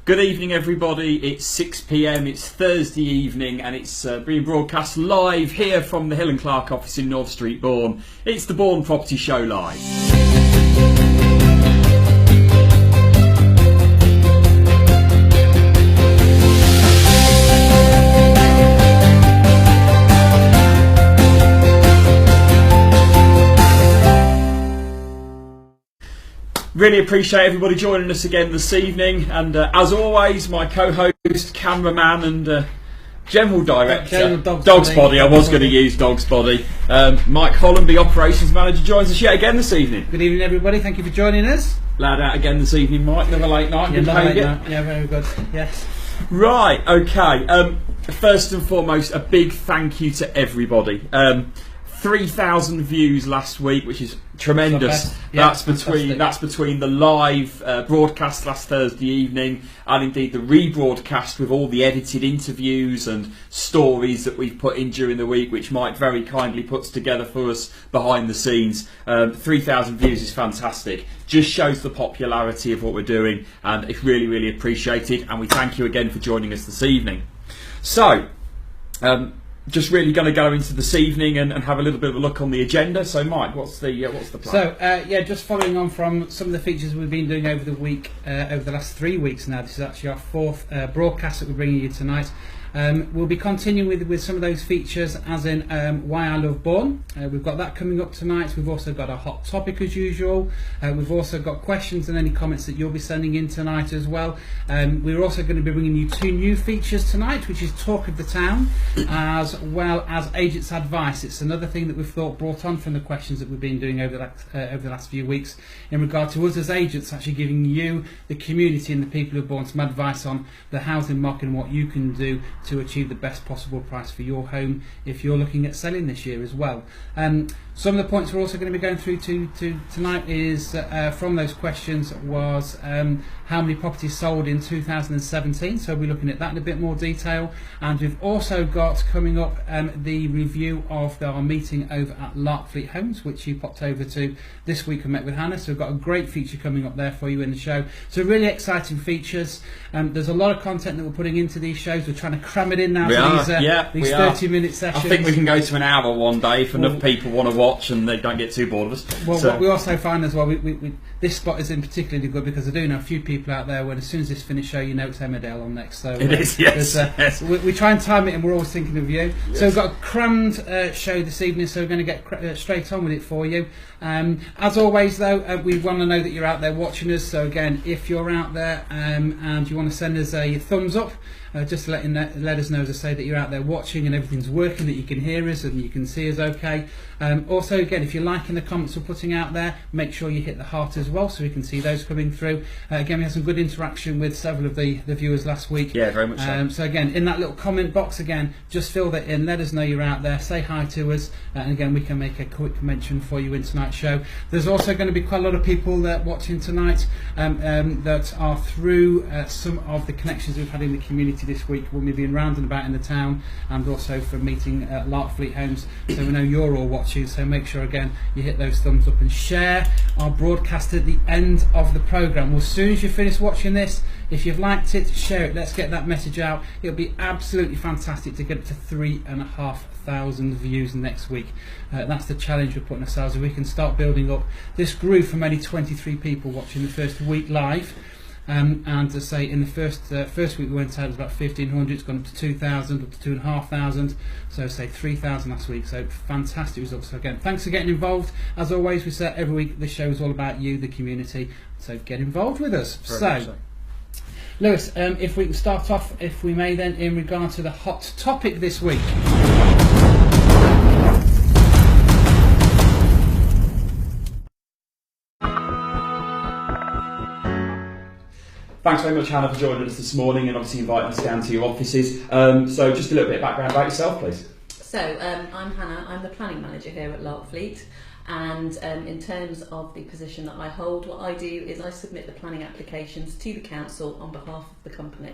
Good evening, everybody. It's 6 p.m. It's Thursday evening, and it's being broadcast live here from the Hill and Clark office in North Street, Bourne. It's the Bourne Property Show Live. Really appreciate everybody joining us again this evening, and as always, my co-host, cameraman and general director, Dog's Body. I was going to use Dog's Body. Mike Holland, the operations manager, joins us yet again this evening. Good evening, everybody. Thank you for joining us. Lad out again this evening, Mike. Another late night. Yeah, very good. Yes. Right. Okay. First and foremost, a big thank you to everybody. 3,000 views last week, which is tremendous. That's between the live broadcast last Thursday evening and indeed the rebroadcast with all the edited interviews and stories that we've put in during the week, which Mike very kindly puts together for us behind the scenes. 3,000 views is fantastic. Just shows the popularity of what we're doing, and it's really, really appreciated. And we thank you again for joining us this evening. So, just really going to go into this evening and have a little bit of a look on the agenda. So, Mike, what's the plan? So, just following on from some of the features we've been doing over the week, over the last 3 weeks now. This is actually our fourth broadcast that we're bringing you tonight. We'll be continuing with some of those features, as in Why I Love Bourne. We've got that coming up tonight. We've also got a hot topic as usual. We've also got questions and any comments that you'll be sending in tonight as well. We're also going to be bringing you 2 new features tonight, which is Talk of the Town, as well as Agents Advice. It's another thing that we've thought brought on from the questions that we've been doing over the last few weeks in regard to us as agents, actually giving you, the community and the people of Bourne, some advice on the housing market and what you can do to achieve the best possible price for your home if you're looking at selling this year as well. Some of the points we're also going to be going through to tonight is from those questions was how many properties sold in 2017, so we'll be looking at that in a bit more detail. And we've also got coming up the review of our meeting over at Larkfleet Homes, which you popped over to this week and met with Hannah, so we've got a great feature coming up there for you in the show. So really exciting features. There's a lot of content that we're putting into these shows. We're trying to cram it in now these 30-minute sessions. I think we can go to an hour one day if enough people want to watch and they don't get too bored of us. Well, what we also find as well, this spot is in particularly good because I do know a few people out there when as soon as this finished show, you know it's Emmerdale on next. So it is, yes. Yes. We try and time it, and we're always thinking of you. Yes. So we've got a crammed show this evening, so we're going to get straight on with it for you. As always, though, we want to know that you're out there watching us. So again, if you're out there and you want to send us a thumbs up, just to let us know, as I say, that you're out there watching and everything's working, that you can hear us and you can see us okay. Also, again, if you're liking the comments we're putting out there, make sure you hit the heart as well so we can see those coming through. Again, we had some good interaction with several of the viewers last week. Yeah, very much so. So again, in that little comment box, again, just fill that in, let us know you're out there, say hi to us, and again, we can make a quick mention for you in tonight's show. There's also going to be quite a lot of people watching tonight that are through some of the connections we've had in the community this week when we've been round and about in the town, and also from meeting at Larkfleet Homes, so we know you're all watching. So make sure again you hit those thumbs up and share our broadcast at the end of the programme. Well, as soon as you finish watching this, if you've liked it, share it. Let's get that message out. It'll be absolutely fantastic to get it to 3,500 views next week. That's the challenge we're putting ourselves. If we can start building up, this grew from only 23 people watching the first week live. And to say in the first week we went out, it was about 1,500. It's gone up to 2,000, up to 2,500. So say 3,000 last week. So fantastic results. So again, thanks for getting involved. As always, we say every week this show is all about you, the community. So get involved with us. So, Lewis, if we can start off, if we may, then in regard to the hot topic this week. Thanks very much, Hannah, for joining us this morning and obviously inviting us down to your offices. So just a little bit of background about yourself, please. So I'm Hannah, I'm the planning manager here at Larkfleet, and in terms of the position that I hold, what I do is I submit the planning applications to the council on behalf of the company.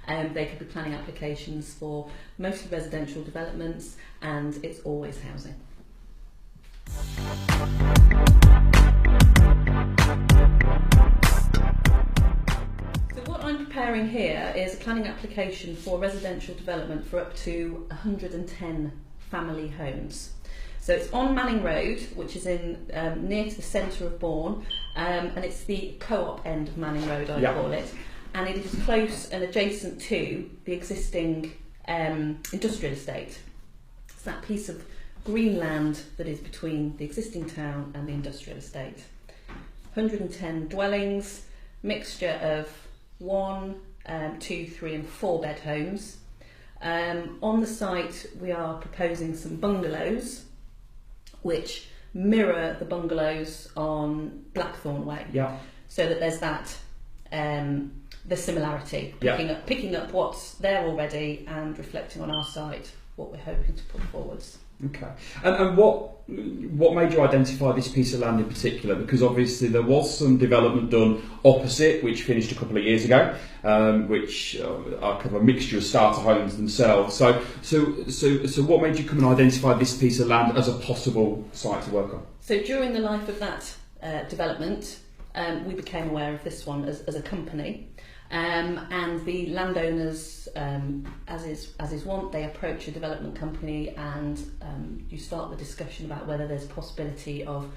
They could be planning applications for mostly residential developments, and it's always housing. So what I'm preparing here is a planning application for residential development for up to 110 family homes. So it's on Manning Road, which is in near to the centre of Bourne, and it's the co-op end of Manning Road, I call it, and it is close and adjacent to the existing industrial estate. It's that piece of green land that is between the existing town and the industrial estate. 110 dwellings, mixture of 1, 2, 3 and 4 bed homes. On the site we are proposing some bungalows which mirror the bungalows on Blackthorn Way, so that there's that the similarity, picking up what's there already and reflecting on our site what we're hoping to put forwards. Okay, and what made you identify this piece of land in particular? Because obviously there was some development done opposite, which finished a couple of years ago, which are kind of a mixture of starter homes themselves. So what made you come and identify this piece of land as a possible site to work on? So during the life of that development, we became aware of this one as a company. And the landowners, as is wont, they approach a development company and you start the discussion about whether there's a possibility of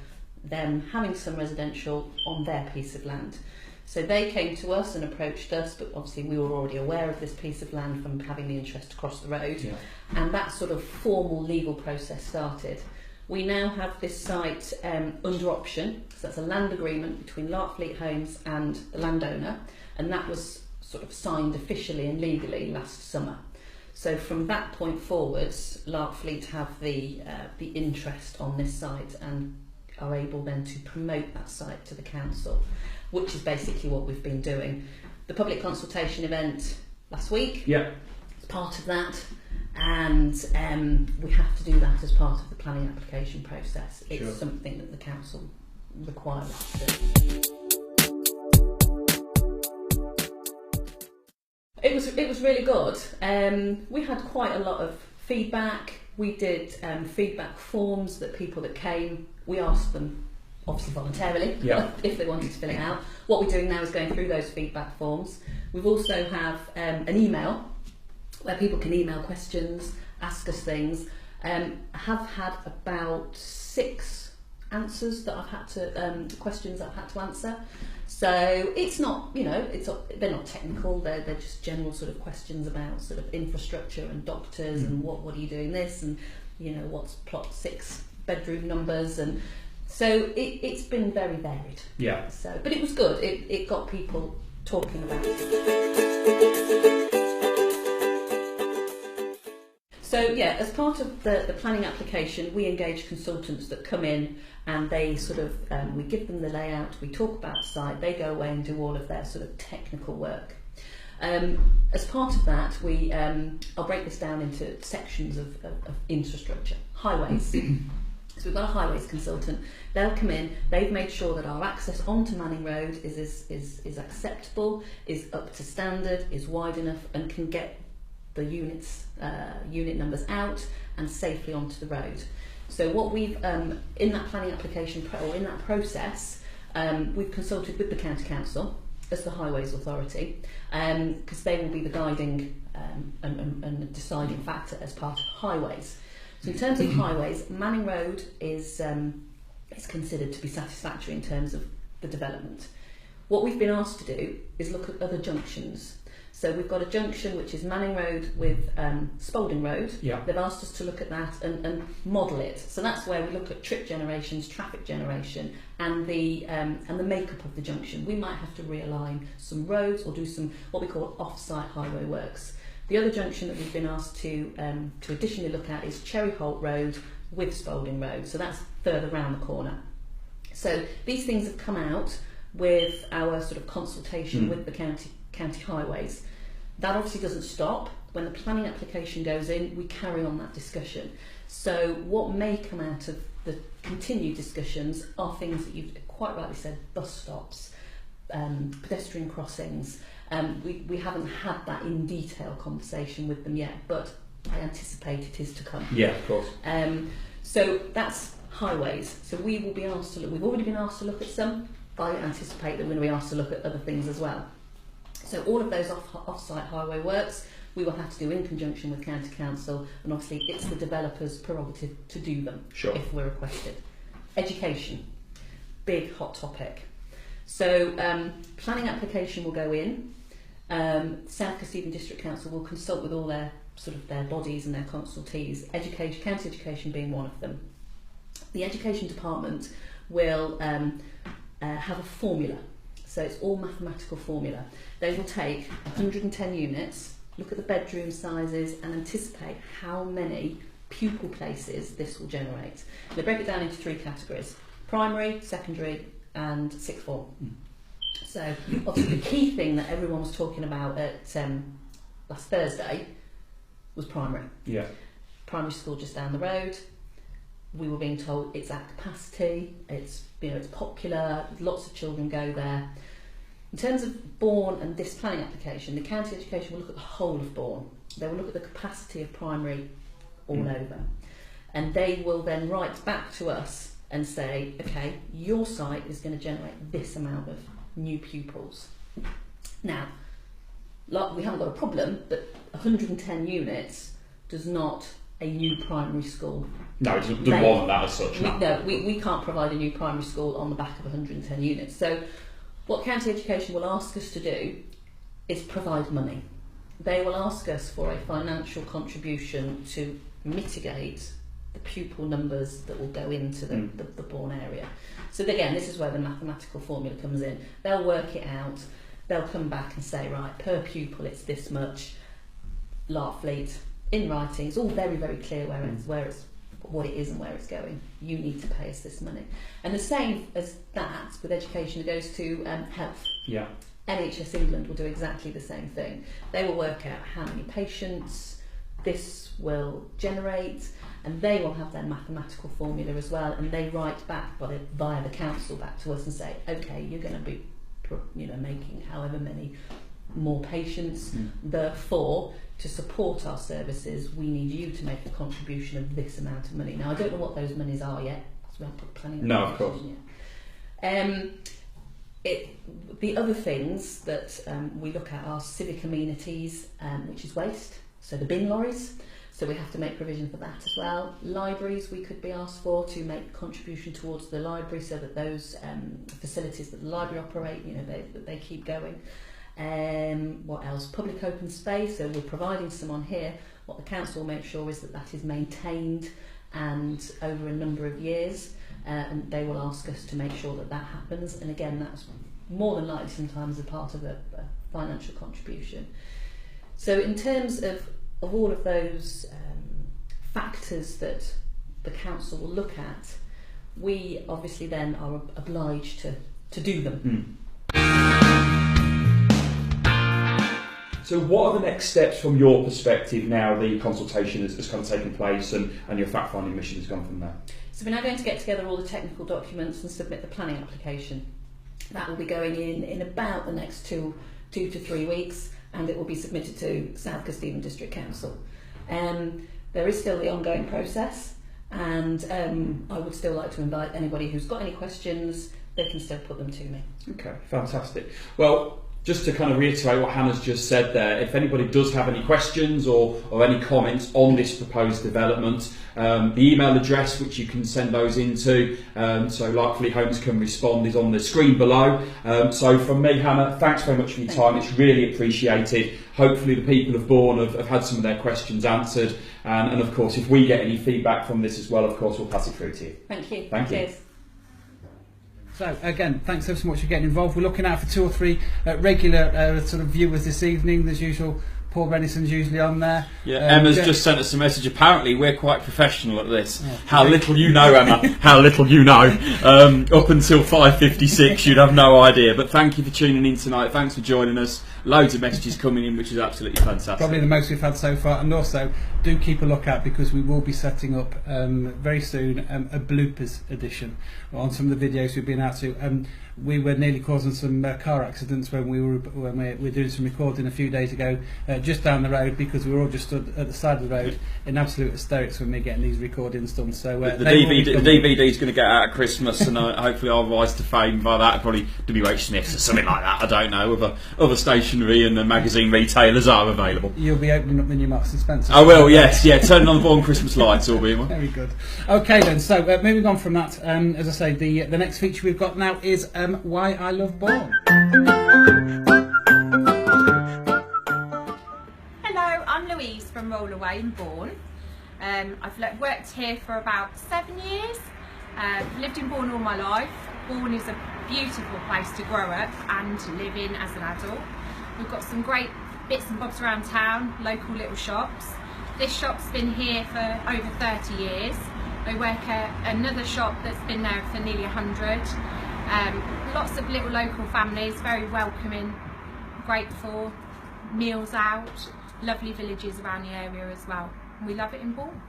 them having some residential on their piece of land. So they came to us and approached us, but obviously we were already aware of this piece of land from having the interest across the road, and that sort of formal legal process started. We now have this site under option, so that's a land agreement between Larkfleet Homes and the landowner, and that was sort of signed officially and legally last summer. So from that point forwards, Larkfleet have the interest on this site and are able then to promote that site to the council, which is basically what we've been doing. The public consultation event last week is part of that, and we have to do that as part of the planning application process. It's something that the council require us to do. It was really good. We had quite a lot of feedback. We did feedback forms that people that came, we asked them, obviously voluntarily, if they wanted to fill it out. What we're doing now is going through those feedback forms. We've also have an email where people can email questions, ask us things. I have had about 6 answers that I've had to, questions that I've had to answer. So it's not, they're not technical, they're just general sort of questions about sort of infrastructure and doctors and what are you doing this, and what's plot 6 bedroom numbers, and so it's been very varied. So, but it was good, it got people talking about it. So as part of the planning application, we engage consultants that come in and they sort of, we give them the layout, we talk about the site, they go away and do all of their sort of technical work. As part of that, I'll break this down into sections of infrastructure. Highways. So we've got a highways consultant. They'll come in. They've made sure that our access onto Manning Road is acceptable, is up to standard, is wide enough, and can get the unit numbers out and safely onto the road. So what we've in that planning application or in that process, we've consulted with the county council as the highways authority, because they will be the guiding and deciding factor as part of highways. So in terms of highways, Manning Road is considered to be satisfactory in terms of the development. What we've been asked to do is look at other junctions. So we've got a junction which is Manning Road with Spalding Road. They've asked us to look at that and model it. So that's where we look at trip generations, traffic generation, and the makeup of the junction. We might have to realign some roads or do some what we call off-site highway works. The other junction that we've been asked to additionally look at is Cherry Holt Road with Spalding Road. So that's further round the corner. So these things have come out with our sort of consultation with the county highways. That obviously doesn't stop. When the planning application goes in, we carry on that discussion. So what may come out of the continued discussions are things that you've quite rightly said, bus stops, pedestrian crossings. We haven't had that in detail conversation with them yet, but I anticipate it is to come. Yeah, of course. So that's highways. So we will be asked to look, we've already been asked to look at some. I anticipate that we're going to be asked to look at other things as well. So all of those off-site highway works we will have to do in conjunction with County Council, and obviously it's the developer's prerogative to do them if we're requested. Education, big hot topic. So planning application will go in. South Kesteven District Council will consult with all their bodies and their consultees, education, county education being one of them. The education department will have a formula, so it's all mathematical formula. They will take 110 units, look at the bedroom sizes and anticipate how many pupil places this will generate. They break it down into 3 categories: primary, secondary and sixth form. So obviously the key thing that everyone was talking about at last Thursday was primary. Yeah. Primary school just down the road. We were being told it's at capacity, it's popular, lots of children go there. In terms of Bourne and this planning application, the county education will look at the whole of Bourne. They will look at the capacity of primary all over. And they will then write back to us and say, okay, your site is going to generate this amount of new pupils. Now, we haven't got a problem, but 110 units does not a new primary school. No, it doesn't want that as such. We can't provide a new primary school on the back of 110 units. So what county education will ask us to do is provide money. They will ask us for a financial contribution to mitigate the pupil numbers that will go into the Bourne area. So again, this is where the mathematical formula comes in. They'll work it out, they'll come back and say, right, per pupil it's this much. Larkfleet, in writing, it's all very, very clear what it is and where it's going. You need to pay us this money. And the same as that with education, it goes to health. Yeah. NHS England will do exactly the same thing. They will work out how many patients this will generate, and they will have their mathematical formula as well, and they write back via the council back to us and say, okay, you're going to be making however many more patients, therefore to support our services we need you to make a contribution of this amount of money. Now I don't know what those monies are yet, because we haven't put planning. No, of course. The other things that we look at are civic amenities, which is waste, so the bin lorries, so we have to make provision for that as well. Libraries we could be asked for to make a contribution towards the library, so that those facilities that the library operate, they keep going. What else? Public open space, so we're providing some on here. What the council will make sure is that is maintained and over a number of years, and they will ask us to make sure that happens, and again that's more than likely sometimes a part of a financial contribution. So in terms of all of those factors that the council will look at, we obviously then are obliged to do them. So what are the next steps from your perspective now the consultation has kind of taken place and your fact-finding mission has gone from there? So we're now going to get together all the technical documents and submit the planning application. That will be going in about the next 2 to 3 weeks, and it will be submitted to South Kesteven District Council. There is still the ongoing process, and I would still like to invite anybody who's got any questions, they can still put them to me. Okay, fantastic. Well, just to kind of reiterate what Hannah's just said there, if anybody does have any questions or any comments on this proposed development, the email address which you can send those into, so Larkfleet Homes can respond, is on the screen below. So from me, Hannah, thanks very much for your time. It's really appreciated. Hopefully the people of Bourne have had some of their questions answered, and of course if we get any feedback from this as well, of course we'll pass it through to you. Thank you. Thank you. Cheers. So again, thanks ever so much for getting involved. We're looking out for 2 or 3 regular sort of viewers this evening. As usual, Paul Rennison's usually on there. Yeah, Emma's just sent us a message. Apparently, we're quite professional at this. Oh, how little you know, Emma. How little you know. Up until 5:56, you'd have no idea. But thank you for tuning in tonight. Thanks for joining us. Loads of messages coming in, which is absolutely fantastic. Probably the most we've had so far. And also, do keep a lookout, because we will be setting up very soon a bloopers edition on some of the videos we've been out to. We were nearly causing some car accidents when we were doing some recording a few days ago just down the road, because we were all just stood at the side of the road in absolute hysterics when we're getting these recordings done. So the DVD's going to get out at Christmas, and hopefully I'll rise to fame by that. Probably WH Smith's or something like that. I don't know. Other stationery and the magazine retailers are available. You'll be opening up the new Marks and Spencer. I will. Yes. Yeah. Turning on the Bourne Christmas lights will be one. Very good. Okay then. So moving on from that, as I say, the next feature we've got now is Why I Love Bourne. Hello, I'm Louise from Rollaway in Bourne. I've worked here for about 7 years. Lived in Bourne all my life. Bourne is a beautiful place to grow up and to live in as an adult. We've got some great bits and bobs around town, local little shops. This shop's been here for over 30 years. I work at another shop that's been there for nearly 100. Lots of little local families, very welcoming, great for meals out, lovely villages around the area as well. We love it in Bourne.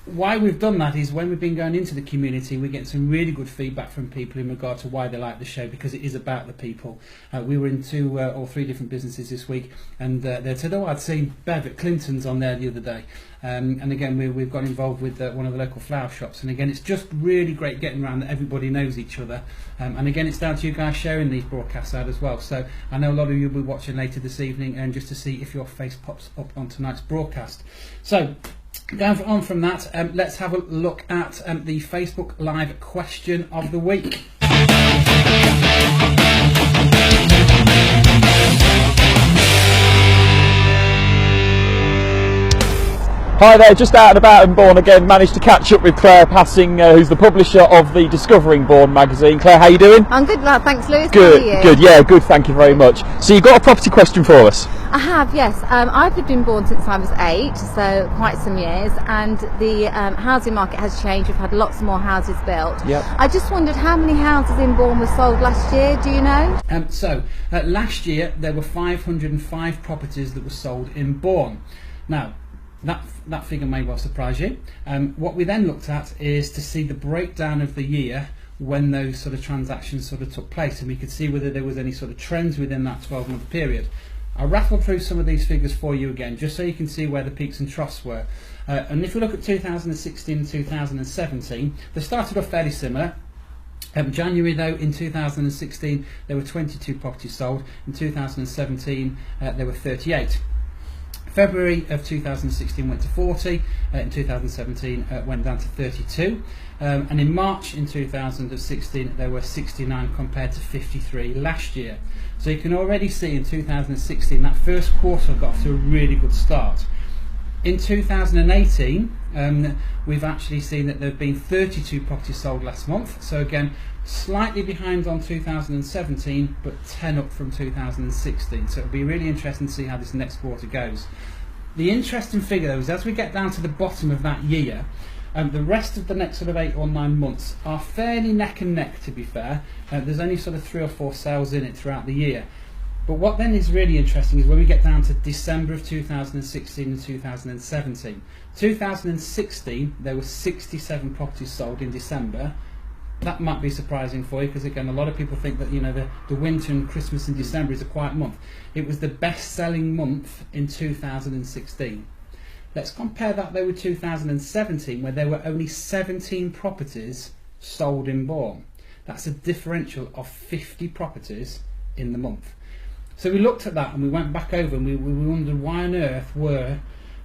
Why we've done that is when we've been going into the community, we get some really good feedback from people in regard to why they like the show, because it is about the people. We were in 2 or 3 different businesses this week, and they said, "Oh, I'd seen Bev at Clinton's on there the other day." And again, we've got involved with one of the local flower shops, and again, it's just really great getting around that everybody knows each other. And again, it's down to you guys sharing these broadcasts out as well. So I know a lot of you will be watching later this evening, and just to see if your face pops up on tonight's broadcast. So, going on from that, let's have a look at the Facebook Live question of the week. Hi there, just out and about in Bourne again. Managed to catch up with Claire Passing, who's the publisher of the Discovering Bourne magazine. Claire, how you doing? I'm good, lad. Thanks, Lewis. Good, how are you? good. Yeah, good. Thank you very much. So you've got a property question for us? I have, yes. I've lived in Bourne since I was 8, so quite some years, and the housing market has changed. We've had lots more houses built. Yep. I just wondered how many houses in Bourne were sold last year. Do you know? Last year there were 505 properties that were sold in Bourne. Now, that figure may well surprise you. What we then looked at is to see the breakdown of the year when those sort of transactions sort of took place, and we could see whether there was any sort of trends within that 12-month period. I'll rattle through some of these figures for you again, just so you can see where the peaks and troughs were. And if we look at 2016 and 2017, they started off fairly similar. January though, in 2016 there were 22 properties sold. In 2017 there were 38. February of 2016 went to 40, in 2017 went down to 32, and in March in 2016 there were 69 compared to 53 last year. So you can already see in 2016 that first quarter got off to a really good start. In 2018 we've actually seen that there have been 32 properties sold last month, so again slightly behind on 2017 but 10 up from 2016, so it'll be really interesting to see how this next quarter goes. The interesting figure though is as we get down to the bottom of that year, the rest of the next sort of 8 or 9 months are fairly neck and neck, to be fair. There's only sort of 3 or 4 sales in it throughout the year. But what then is really interesting is when we get down to December of 2016 and 2017. 2016 there were 67 properties sold in December. That might be surprising for you, because again a lot of people think that, you know, the winter and Christmas and December is a quiet month. It was the best selling month in 2016. Let's compare that though with 2017, where there were only 17 properties sold in Bourne. That's a differential of 50 properties in the month. So we looked at that and we went back over and we wondered why on earth were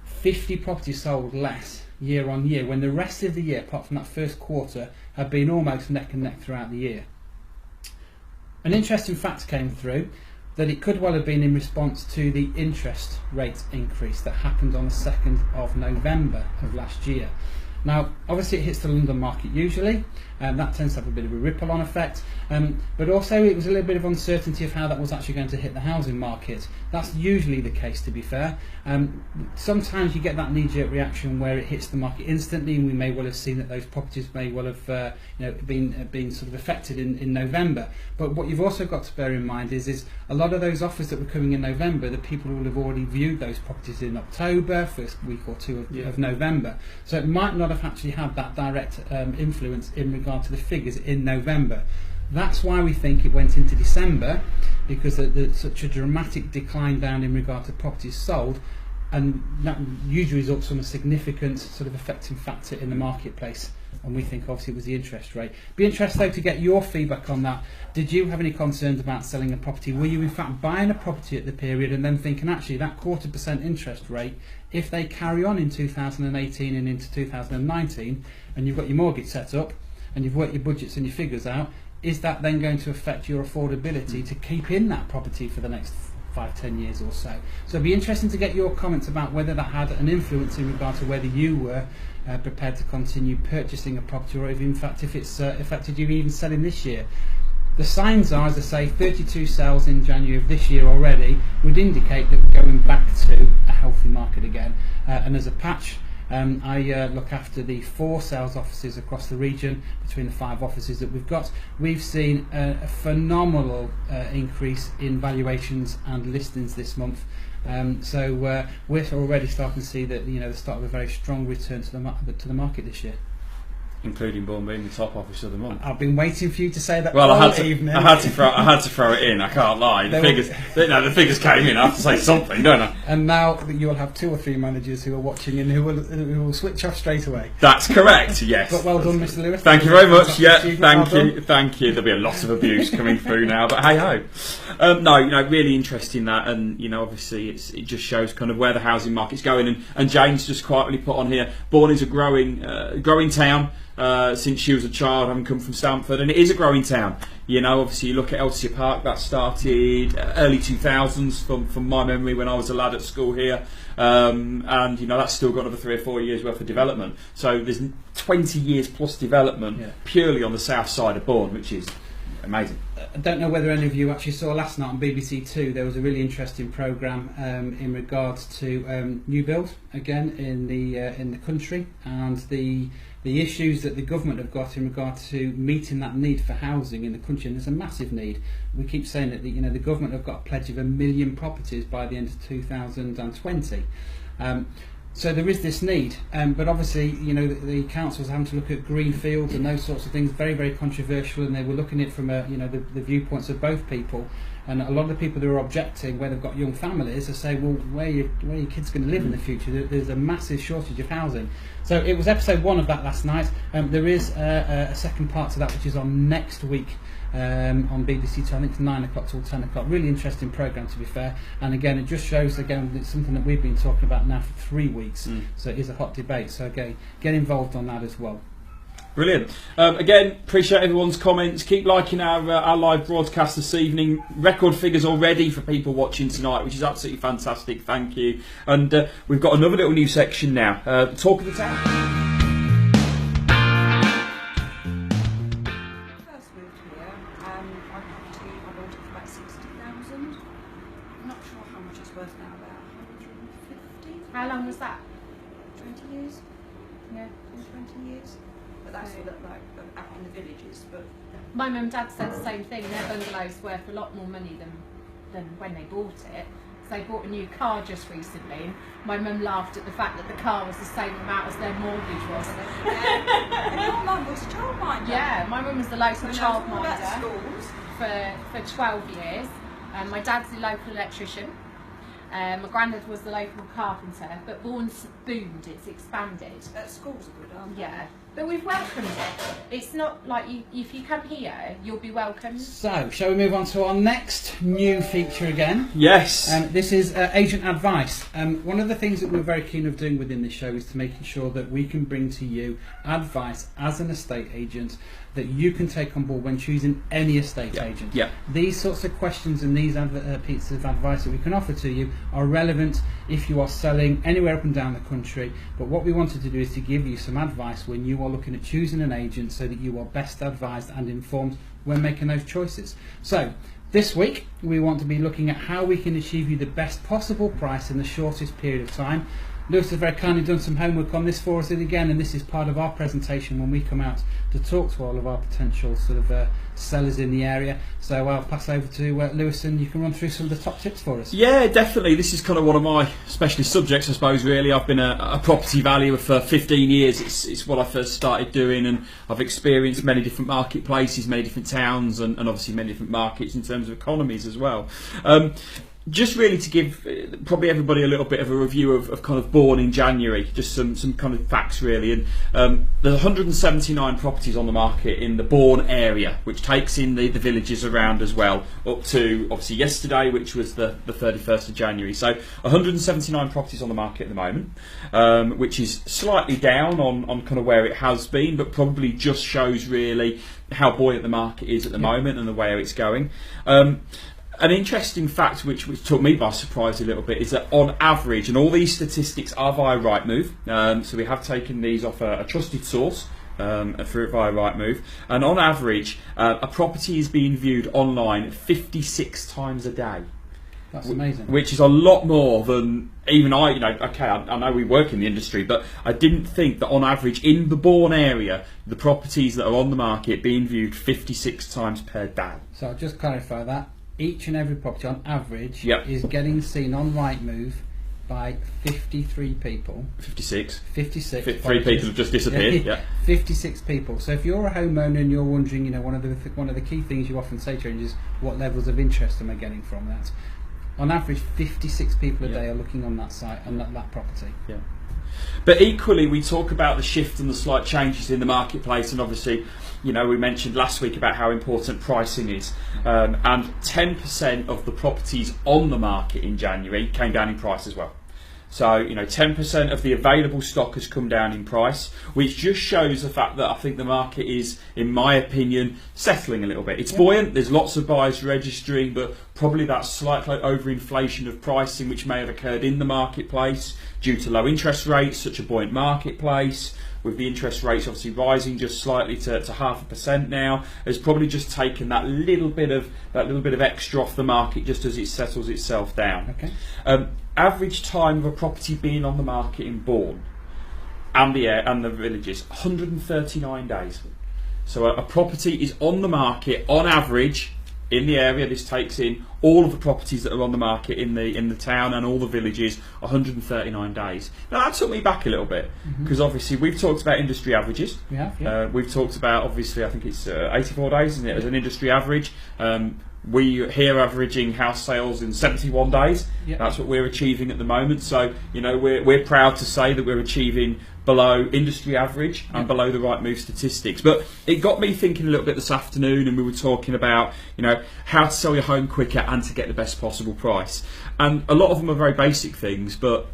50 properties sold less year on year when the rest of the year, apart from that first quarter, had been almost neck and neck throughout the year. An interesting fact came through that it could well have been in response to the interest rate increase that happened on the 2nd of November of last year. Now, obviously it hits the London market usually, and that tends to have a bit of a ripple-on effect, but also it was a little bit of uncertainty of how that was actually going to hit the housing market. That's usually the case, to be fair. Sometimes you get that knee-jerk reaction where it hits the market instantly, and we may well have seen that those properties may well have been sort of affected in November. But what you've also got to bear in mind is a lot of those offers that were coming in November, the people will have already viewed those properties in October, first week or two of November. So it might not have actually had that direct influence in regard to the figures in November. That's why we think it went into December, because there's such a dramatic decline down in regard to properties sold, and that usually results from a significant sort of affecting factor in the marketplace. And we think obviously it was the interest rate. Be interested though to get your feedback on that. Did you have any concerns about selling a property? Were you in fact buying a property at the period and then thinking actually that 0.25% interest rate, if they carry on in 2018 and into 2019, and you've got your mortgage set up and you've worked your budgets and your figures out, is that then going to affect your affordability to keep in that property for the next 5-10 years or so? So it'd be interesting to get your comments about whether that had an influence in regard to whether you were prepared to continue purchasing a property, or if in fact if it's affected you even selling this year. The signs are, as I say, 32 sales in January of this year already would indicate that we're going back to a healthy market again. And as a patch, I look after the 4 sales offices across the region. Between the 5 offices that we've got, we've seen a phenomenal increase in valuations and listings this month. So we're already starting to see that, you know, the start of a very strong return to the market this year. Including Bourne being the top office of the month. I've been waiting for you to say that. Well, all I had to throw it in. I can't lie. The figures came in. I have to say something, don't I? And now you'll have 2 or 3 managers who are watching and who will switch off straight away. That's correct. Yes. But well done, Mr. Lewis. Thank you very much. Yeah, thank you. There'll be a lot of abuse coming through now, but hey ho. No, you know, really interesting that, and you know, obviously it just shows kind of where the housing market's going. And James just quietly put on here, Bourne is a growing town. Since she was a child, having come from Stamford, and it is a growing town. You know, obviously you look at Elsie Park, that started early 2000s from my memory when I was a lad at school here, and you know that's still got another 3 or 4 years worth of development. So there's 20 years plus development purely on the south side of Bourne, which is amazing. I don't know whether any of you actually saw last night on BBC Two. There was a really interesting programme in regards to new build again in the country, and the issues that the government have got in regard to meeting that need for housing in the country. And there's a massive need. We keep saying that the government have got a pledge of 1 million properties by the end of 2020. So there is this need, but obviously, you know, the council's having to look at greenfields and those sorts of things. Very, very controversial, and they were looking at it from the viewpoints of both people. And a lot of the people who are objecting, where they've got young families, are saying, well, where are your kids going to live in the future? There's a massive shortage of housing. So it was episode 1 of that last night. There is a second part to that, which is on next week. On BBC Two, I think it's 9 o'clock till 10 o'clock. Really interesting programme, to be fair. And again, it just shows again it's something that we've been talking about now for 3 weeks. So it is a hot debate. So again, get involved on that as well. Brilliant. Again, appreciate everyone's comments. Keep liking our live broadcast this evening. Record figures already for people watching tonight, which is absolutely fantastic. Thank you. And we've got another little new section now. Talk of the town. How long was that? 20 years. Yeah. 20 years. But that's what like up in the villages. But my mum and dad said the same thing. Their bungalow's worth a lot more money than when they bought it. So they bought a new car just recently. My mum laughed at the fact that the car was the same amount as their mortgage was. And your mum was a childminder. Yeah, my mum was the local childminder schools for 12 years. My dad's the local electrician. My granddad was the local carpenter, but Bourne's boomed, it's expanded. Schools are good, aren't they? Yeah, but we've welcomed it. It's not like if you come here, you'll be welcomed. So, shall we move on to our next new feature again? Yes. This is agent advice. One of the things that we're very keen of doing within this show is to making sure that we can bring to you advice as an estate agent that you can take on board when choosing any estate agent. Yeah. These sorts of questions and these pieces of advice that we can offer to you are relevant if you are selling anywhere up and down the country. But what we wanted to do is to give you some advice when you are looking at choosing an agent so that you are best advised and informed when making those choices. So, this week we want to be looking at how we can achieve you the best possible price in the shortest period of time. Lewis has very kindly done some homework on this for us and this is part of our presentation when we come out to talk to all of our potential sort of sellers in the area. So I'll pass over to Lewis, and you can run through some of the top tips for us. Yeah, definitely. This is kind of one of my specialist subjects, I suppose, really. I've been a property valuer for 15 years. It's what I first started doing, and I've experienced many different marketplaces, many different towns, and obviously many different markets in terms of economies as well. Just really to give probably everybody a little bit of a review of kind of Bourne in January, just some kind of facts really. And there's 179 properties on the market in the Bourne area, which takes in the villages around as well, up to obviously yesterday, which was the 31st of January. So 179 properties on the market at the moment, which is slightly down on kind of where it has been, but probably just shows really how buoyant the market is at the moment and the way it's going. An interesting fact which took me by surprise a little bit is that on average, and all these statistics are via Rightmove, so we have taken these off a trusted source via Rightmove, and on average a property is being viewed online 56 times a day. That's amazing. Which is a lot more than even I, okay, I know we work in the industry, but I didn't think that on average in the Bourne area, the properties that are on the market being viewed 56 times per day. So I'll just clarify that. Each and every property on average Yep. is getting seen on Rightmove by 53 people. 56. 56. Three people have just disappeared. Yeah. 56 people. So if you're a homeowner and you're wondering, one of the key things you often say to them is what levels of interest am I getting from that? On average, 56 people a day are looking on that site and that property. Yeah. But equally, we talk about the shift and the slight changes in the marketplace, and obviously, we mentioned last week about how important pricing is, and 10% of the properties on the market in January came down in price as well. So, 10% of the available stock has come down in price, which just shows the fact that I think the market is, in my opinion, settling a little bit. It's buoyant, there's lots of buyers registering, but probably that slight overinflation of pricing which may have occurred in the marketplace due to low interest rates, such a buoyant marketplace, with the interest rates obviously rising just slightly to 0.5% now, has probably just taken that little bit of extra off the market just as it settles itself down. Okay. Average time of a property being on the market in Bourne and the villages, 139 days. So a property is on the market on average in the area. This takes in all of the properties that are on the market in the town and all the villages, 139 days. Now that took me back a little bit, because obviously we've talked about industry averages. We have, yeah. We've talked about, obviously, I think it's 84 days, isn't it, as an industry average. We here averaging house sales in 71 days. Yep. That's what we're achieving at the moment. So we're proud to say that we're achieving below industry average and below the Rightmove statistics. But it got me thinking a little bit this afternoon, and we were talking about how to sell your home quicker and to get the best possible price. And a lot of them are very basic things, but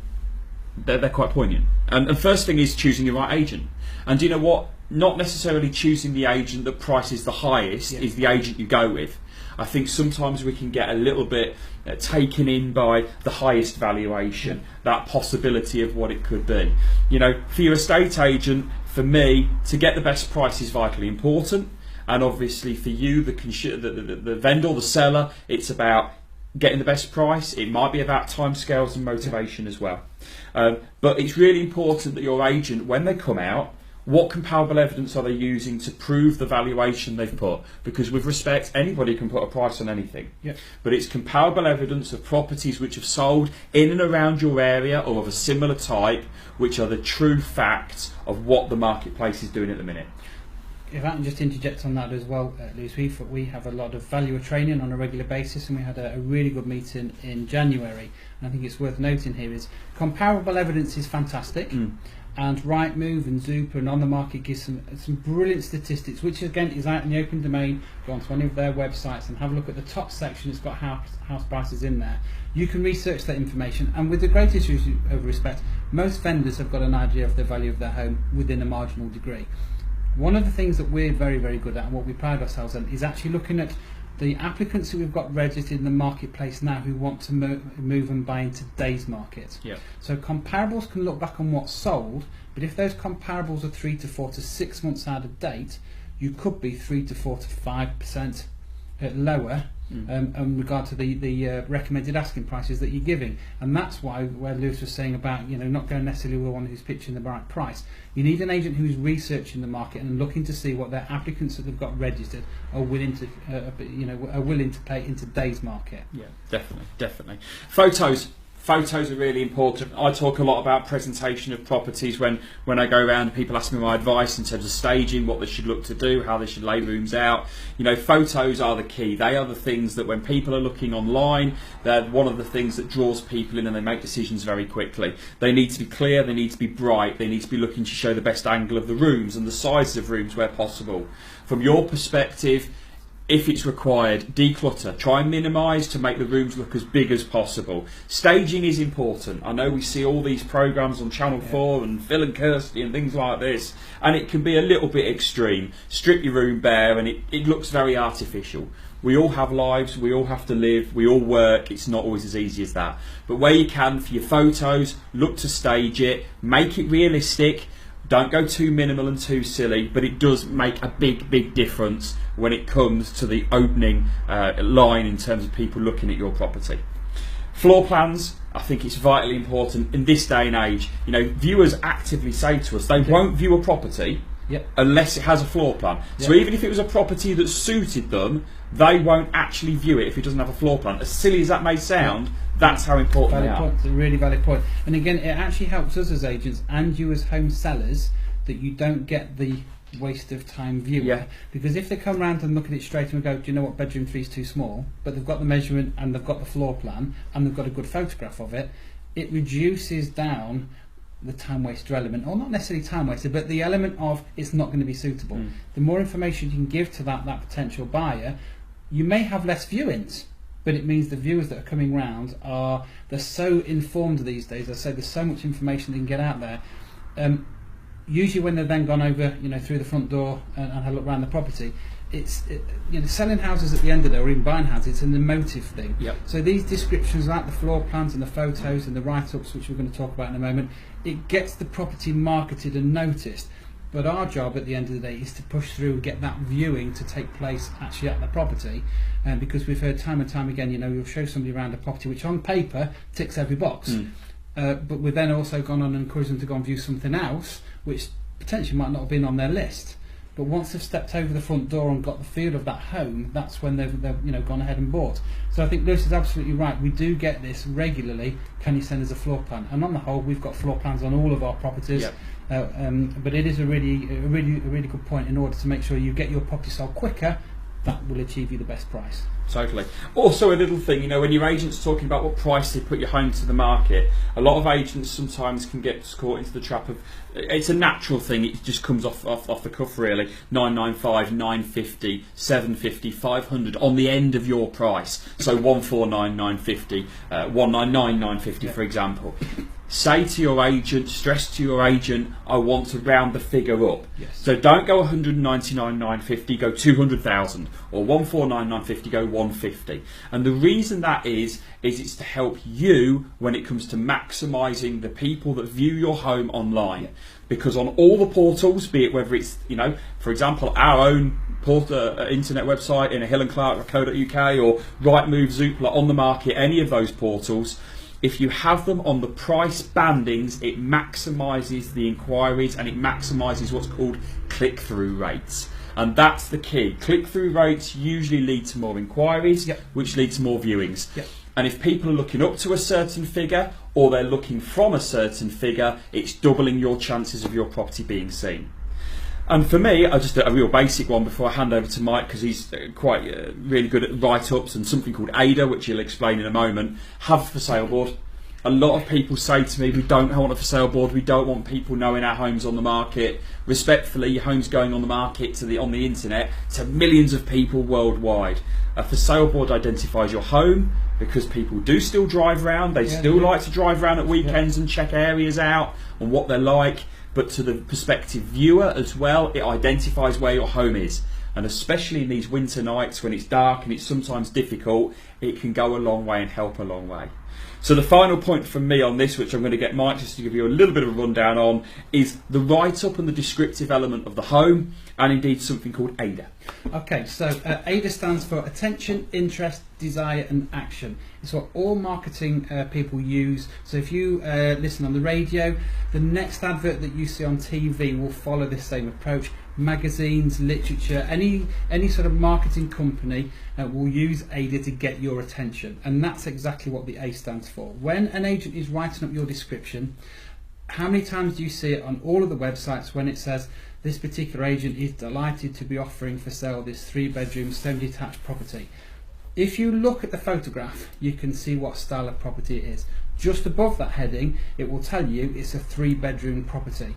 they're quite poignant. And the first thing is choosing your right agent. And do you know what? Not necessarily choosing the agent that prices the highest is the agent you go with. I think sometimes we can get a little bit taken in by the highest valuation, that possibility of what it could be. For your estate agent, for me, to get the best price is vitally important, and obviously for you, the vendor, the seller, it's about getting the best price. It might be about timescales and motivation as well. But it's really important that your agent, when they come out, what comparable evidence are they using to prove the valuation they've put? Because with respect, anybody can put a price on anything. Yep. But it's comparable evidence of properties which have sold in and around your area or of a similar type, which are the true facts of what the marketplace is doing at the minute. If I can just interject on that as well, Lewis, we have a lot of valuer training on a regular basis, and we had a really good meeting in January. And I think it's worth noting here is comparable evidence is fantastic. And Rightmove and Zoopla and On The Market gives some brilliant statistics, which again is out in the open domain. Go onto any of their websites and have a look at the top section. It's got house prices in there. You can research that information, and with the greatest of respect, most vendors have got an idea of the value of their home within a marginal degree. One of the things that we're very, very good at, and what we pride ourselves on, is actually looking at the applicants who we've got registered in the marketplace now who want to move and buy into today's market. Yep. So comparables can look back on what's sold, but if those comparables are 3 to 4 to 6 months out of date, you could be 3 to 4 to 5% lower in regard to the recommended asking prices that you're giving. And that's where Lewis was saying about not going necessarily with the one who's pitching the right price. You need an agent who's researching the market and looking to see what their applicants that they've got registered are willing to pay in today's market. Yeah, definitely. Photos are really important. I talk a lot about presentation of properties when I go around and people ask me my advice in terms of staging, what they should look to do, how they should lay rooms out. Photos are the key. They are the things that when people are looking online, they're one of the things that draws people in and they make decisions very quickly. They need to be clear, they need to be bright, they need to be looking to show the best angle of the rooms and the sizes of rooms where possible. From your perspective, if it's required, declutter. Try and minimise to make the rooms look as big as possible. Staging is important. I know we see all these programmes on Channel 4 and Phil and Kirsty and things like this, and it can be a little bit extreme. Strip your room bare and it looks very artificial. We all have lives, we all have to live, we all work. It's not always as easy as that. But where you can, for your photos, look to stage it, make it realistic. Don't go too minimal and too silly, but it does make a big difference when it comes to the opening line in terms of people looking at your property. Floor plans, I think it's vitally important in this day and age. Viewers actively say to us they won't view a property unless it has a floor plan. So even if it was a property that suited them, they won't actually view it if it doesn't have a floor plan. As silly as that may sound, that's how important they are. It's a really valid point. And again, it actually helps us as agents and you as home sellers that you don't get the waste of time viewer. Yeah. Because if they come round and look at it straight and go, do you know what, bedroom 3 is too small, but they've got the measurement and they've got the floor plan and they've got a good photograph of it, it reduces down the time waster element, or not necessarily time waster, but the element of it's not going to be suitable. The more information you can give to that potential buyer, you may have less viewings, but it means the viewers that are coming round they're so informed these days. I say there's so much information they can get out there. Usually when they've then gone over through the front door and had a look around the property, selling houses at the end of it, or even buying houses, it's an emotive thing. So these descriptions like the floor plans and the photos and the write-ups, which we're going to talk about in a moment, it gets the property marketed and noticed. But our job at the end of the day is to push through and get that viewing to take place actually at the property, because we've heard time and time again, you'll show somebody around a property which on paper ticks every box, but we've then also gone on and encouraged them to go and view something else which potentially might not have been on their list. But once they've stepped over the front door and got the feel of that home, that's when they've gone ahead and bought. So I think Lewis is absolutely right. We do get this regularly. Can you send us a floor plan? And on the whole, we've got floor plans on all of our properties. But it is a really good point. In order to make sure you get your property sold quicker, that will achieve you the best price. Totally. Also, a little thing, when your agent's talking about what price they put your home to the market, a lot of agents sometimes can get caught into the trap of, it's a natural thing, it just comes off the cuff really, 995, 950, 750, 500 on the end of your price. So 149, 950, 199, 950 for example. Say to your agent, stress to your agent, I want to round the figure up. So don't go 199,950, go 200,000, or 149,950, go 150. And the reason that is it's to help you when it comes to maximising the people that view your home online. Because on all the portals, be it whether it's, for example, our own internet website in a hillandclark.co.uk or Rightmove, Zoopla, On the Market, any of those portals, if you have them on the price bandings, it maximises the inquiries and it maximises what's called click-through rates. And that's the key. Click-through rates usually lead to more inquiries, which lead to more viewings. And if people are looking up to a certain figure or they're looking from a certain figure, it's doubling your chances of your property being seen. And for me, just a real basic one before I hand over to Mike, because he's quite really good at write-ups and something called ADA, which he'll explain in a moment. Have a for sale board. A lot of people say to me, we don't want a for sale board, we don't want people knowing our home's on the market. Respectfully, your home's going on the market on the internet to millions of people worldwide. A for sale board identifies your home, because people do still drive around, they still like to drive around at weekends and check areas out and what they're like. But to the prospective viewer as well, it identifies where your home is. and especially in these winter nights when it's dark and it's sometimes difficult, it can go a long way and help a long way. So the final point from me on this, which I'm going to get Mike just to give you a little bit of a rundown on, is the write-up and the descriptive element of the home, and indeed something called ADA. Okay, so ADA stands for Attention, Interest, Desire and Action. It's what all marketing people use. So if you listen on the radio, the next advert that you see on TV will follow this same approach. Magazines, literature, any sort of marketing company will use ADA to get your attention, and that's exactly what the A stands for. When an agent is writing up your description, how many times do you see it on all of the websites when it says this particular agent is delighted to be offering for sale this 3-bedroom semi-detached property? If you look at the photograph, you can see what style of property it is. Just above that heading, it will tell you it's a 3-bedroom property.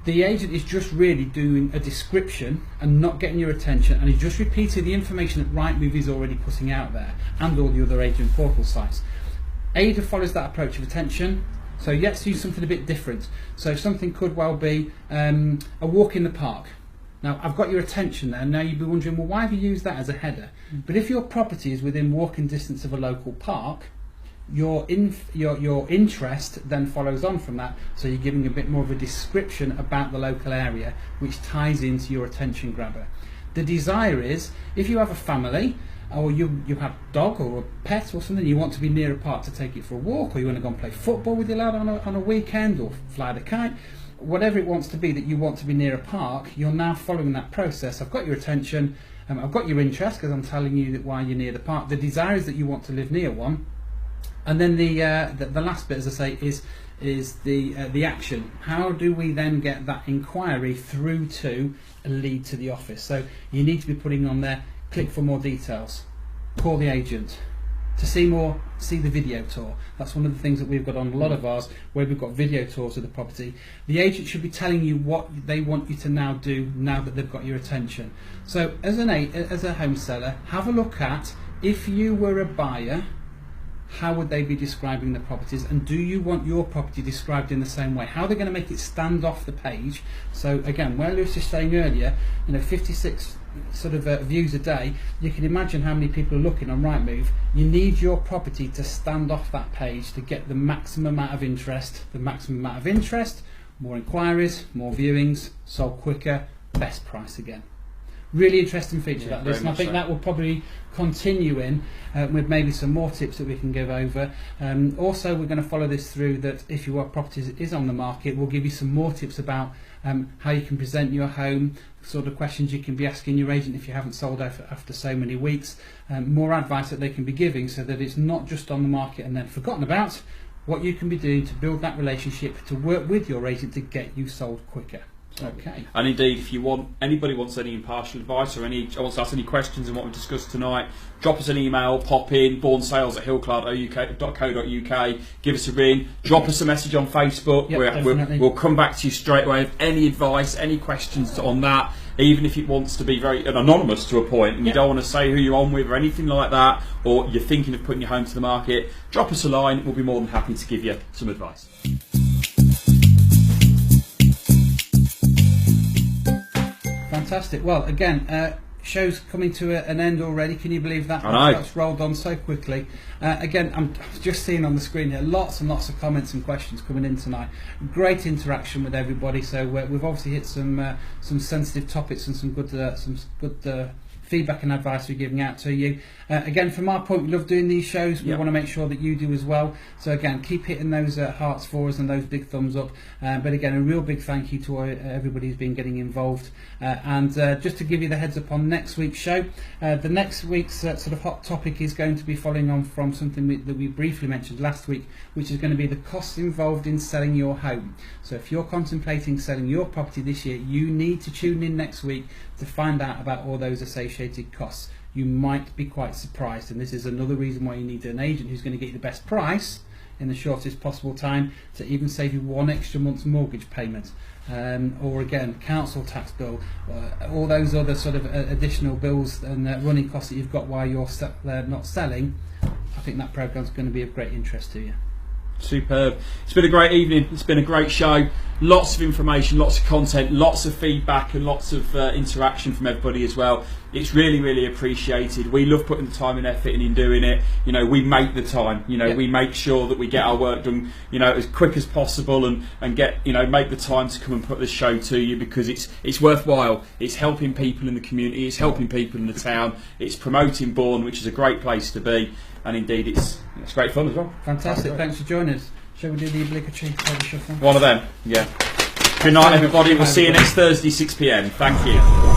The agent is just really doing a description and not getting your attention, and he's just repeating the information that Rightmove is already putting out there and all the other agent portal sites. ADA follows that approach of attention, so let's do something a bit different. So something could well be a walk in the park. Now I've got your attention there, now you'd be wondering, well, why have you used that as a header? But if your property is within walking distance of a local park, your interest then follows on from that, so you're giving a bit more of a description about the local area, which ties into your attention grabber. The desire is, if you have a family, or you have a dog or a pet or something, you want to be near a park to take it for a walk, or you want to go and play football with your lad on a weekend, or fly the kite, whatever it wants to be that you want to be near a park, you're now following that process. I've got your attention, I've got your interest because I'm telling you that why you're near the park. The desire is that you want to live near one. And then the last bit, as I say, is the action. How do we then get that inquiry through to a lead to the office? So you need to be putting on there, click for more details, call the agent. To see more, see the video tour. That's one of the things that we've got on a lot of ours, where we've got video tours of the property. The agent should be telling you what they want you to now do now that they've got your attention. So as a home seller, have a look at, if you were a buyer, how would they be describing the properties, and do you want your property described in the same way? How are they going to make it stand off the page? So again, where Lewis was saying earlier, 56 sort of views a day, you can imagine how many people are looking on Rightmove. You need your property to stand off that page to get the maximum amount of interest. The maximum amount of interest, more inquiries, more viewings, sold quicker, best price again. Really interesting feature, that list, and I think that will probably continue in with maybe some more tips that we can give over. Also, we're going to follow this through, that if your property is on the market, we'll give you some more tips about how you can present your home, sort of questions you can be asking your agent if you haven't sold after so many weeks, more advice that they can be giving, so that it's not just on the market and then forgotten about, what you can be doing to build that relationship, to work with your agent to get you sold quicker. Okay. And indeed, if anybody wants any impartial advice or wants to ask any questions on what we discussed tonight, drop us an email, pop in bournesales@hillcloud.co.uk, give us a ring, drop us a message on Facebook. We'll come back to you straight away with any advice, any questions on that, even if it wants to be very anonymous to a point and you don't want to say who you're on with or anything like that, or you're thinking of putting your home to the market, drop us a line. We'll be more than happy to give you some advice. Fantastic. Well, again, show's coming to an end already. Can you believe that? I know. That's rolled on so quickly. Again, I'm just seeing on the screen here lots and lots of comments and questions coming in tonight. Great interaction with everybody. So we've obviously hit some sensitive topics and some good feedback and advice we're giving out to you. Again, from our point, we love doing these shows. We want to make sure that you do as well. So again, keep hitting those hearts for us and those big thumbs up. But again, a real big thank you to everybody who's been getting involved. And just to give you the heads up on next week's show, the next week's sort of hot topic is going to be following on from something that we briefly mentioned last week, which is going to be the costs involved in selling your home. So if you're contemplating selling your property this year, you need to tune in next week to find out about all those associated costs. You might be quite surprised, and this is another reason why you need an agent who's going to get you the best price in the shortest possible time, to even save you one extra month's mortgage payment, or again, council tax bill, all those other sort of additional bills and running costs that you've got while you're not selling. I think that program's going to be of great interest to you. Superb. It's been a great evening. It's been a great show. Lots of information, lots of content, lots of feedback, and lots of interaction from everybody as well. It's really, really appreciated. We love putting the time and effort in doing it. You know, we make the time. You know, we make sure that we get our work done, you know, as quick as possible, and get, you know, make the time to come and put this show to you, because it's worthwhile. It's helping people in the community. It's helping people in the town. It's promoting Bourne, which is a great place to be, and indeed it's great fun as well. Fantastic. Thanks for joining us. Shall we do the obligatory table shuffle? One of them. Yeah. Good night, everybody. We'll see you next Thursday, 6 p.m. Thank you.